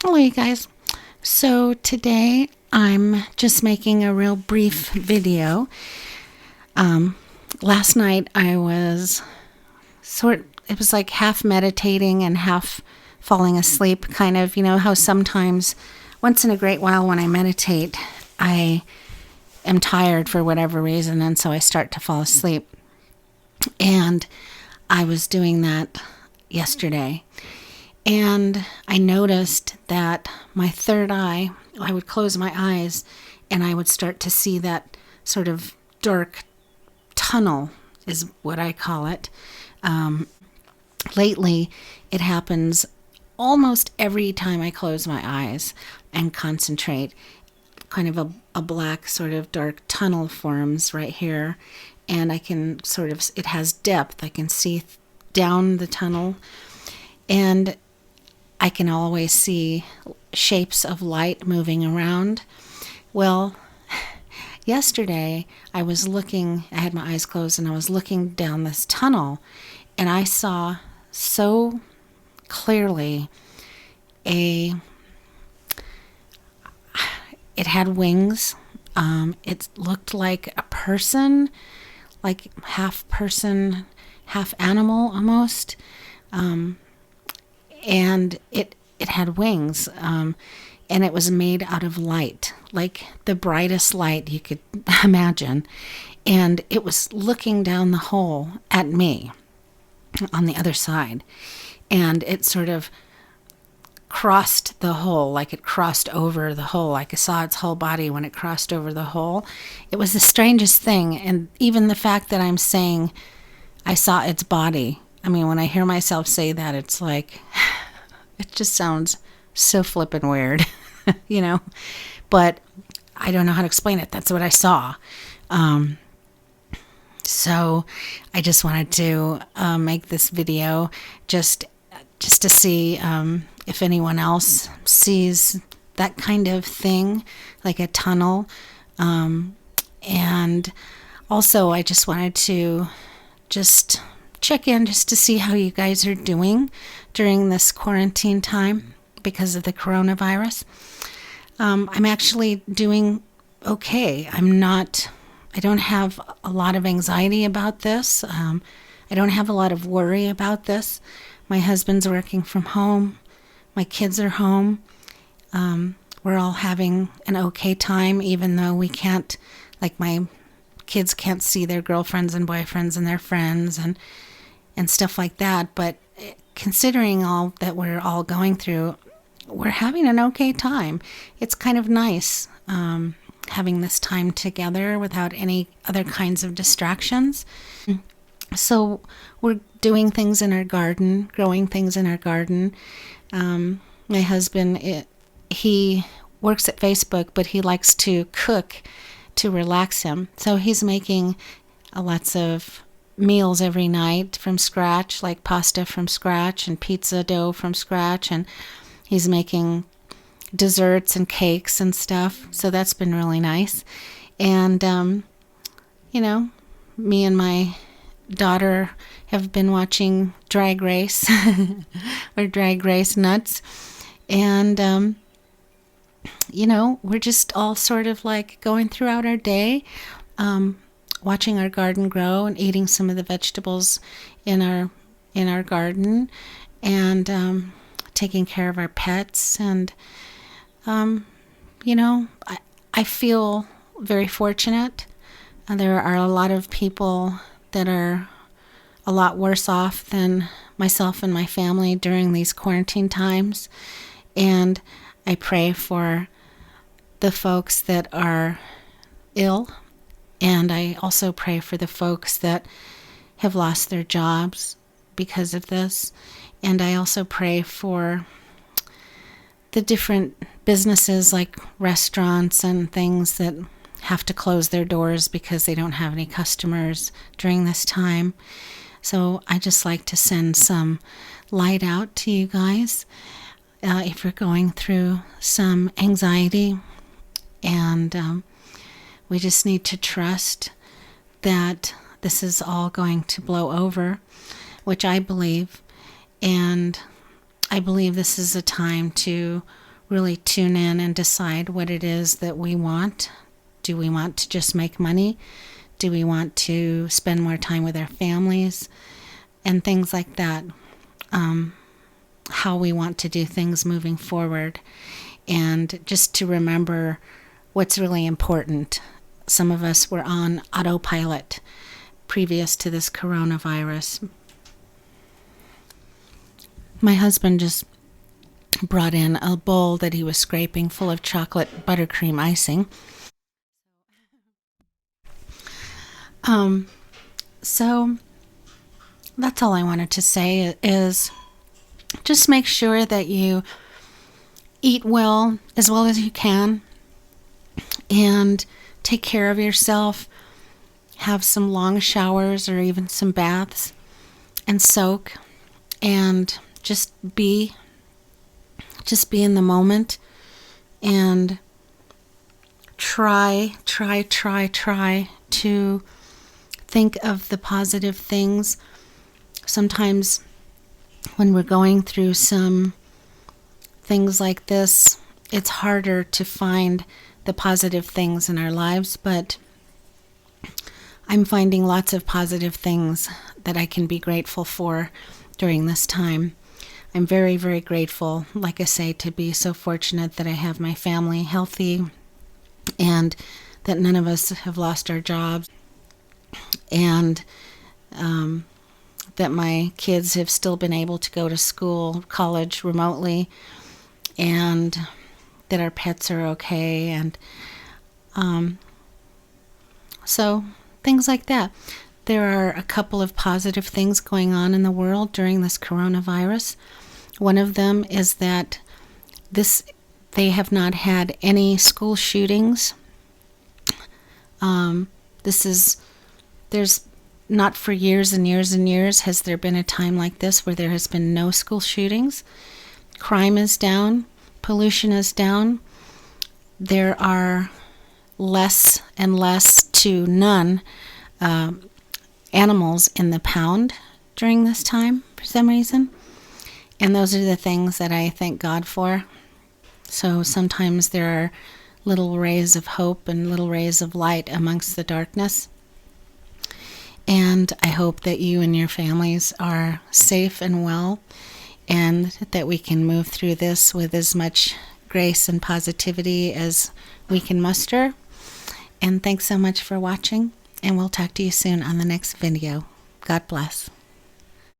Hello, you guys. So today I'm just making a real brief video. Last night I was it was like half meditating and half falling asleep, kind of. You know how sometimes, once in a great while when I meditate, I am tired for whatever reason, and so I start to fall asleep. And I was doing that yesterday. And I noticed that my third eye, I would close my eyes and I would start to see that sort of dark tunnel, is what I call it. Lately, it happens almost every time I close my eyes and concentrate. Kind of a black sort of dark tunnel forms right here. And I can it has depth. I can see down the tunnel. And I can always see shapes of light moving around. Well, yesterday I had my eyes closed and I was looking down this tunnel, and I saw so clearly it had wings. It looked like a person, like half person, half animal almost. And it had wings, and it was made out of light, like the brightest light you could imagine. And it was looking down the hole at me on the other side. And it sort of crossed the hole, like it crossed over the hole. Like I saw its whole body when it crossed over the hole. It was the strangest thing. And even the fact that I'm saying I saw its body, I mean, when I hear myself say that, it's like, it just sounds so flippin' weird, you know? But I don't know how to explain it. That's what I saw. So I just wanted to make this video just to see if anyone else sees that kind of thing, like a tunnel. And also, I just wanted to just check in just to see how you guys are doing during this quarantine time because of the coronavirus. I'm actually doing okay. I don't have a lot of anxiety about this. I don't have a lot of worry about this. My husband's working from home. My kids are home. We're all having an okay time, even though we can't, like my kids can't see their girlfriends and boyfriends and their friends and stuff like that. But considering all that we're all going through, we're having an okay time. It's kind of nice having this time together without any other kinds of distractions. So we're doing things in our garden, growing things in our garden. My husband, he works at Facebook, but he likes to cook to relax him. So he's making lots of meals every night from scratch, like pasta from scratch and pizza dough from scratch, and he's making desserts and cakes and stuff. So that's been really nice. And me and my daughter have been watching Drag Race or Drag Race Nuts, and we're just all sort of like going throughout our day, watching our garden grow and eating some of the vegetables in our garden, and taking care of our pets. And I feel very fortunate. There are a lot of people that are a lot worse off than myself and my family during these quarantine times, and I pray for the folks that are ill. And I also pray for the folks that have lost their jobs because of this. And I also pray for the different businesses like restaurants and things that have to close their doors because they don't have any customers during this time. So I just like to send some light out to you guys if you're going through some anxiety. And we just need to trust that this is all going to blow over, which I believe. And I believe this is a time to really tune in and decide what it is that we want. Do we want to just make money? Do we want to spend more time with our families? And things like that. How we want to do things moving forward. And just to remember what's really important. Some of us were on autopilot previous to this coronavirus. My husband just brought in a bowl that he was scraping full of chocolate buttercream icing. So that's all I wanted to say is just make sure that you eat well as you can and take care of yourself. Have some long showers or even some baths and soak and just be in the moment and try to think of the positive things. Sometimes when we're going through some things like this, it's harder to find the positive things in our lives, but I'm finding lots of positive things that I can be grateful for during this time. I'm very, very grateful, like I say, to be so fortunate that I have my family healthy and that none of us have lost our jobs, and that my kids have still been able to go to school, college remotely, and that our pets are okay, and so things like that. There are a couple of positive things going on in the world during this coronavirus. One of them is that they have not had any school shootings. There's not for years and years and years has there been a time like this where there has been no school shootings. Crime is down. Pollution is down. There are less and less to none animals in the pound during this time for some reason. And those are the things that I thank God for. So sometimes there are little rays of hope and little rays of light amongst the darkness. And I hope that you and your families are safe and well, and that we can move through this with as much grace and positivity as we can muster. And thanks so much for watching, and we'll talk to you soon on the next video. God bless.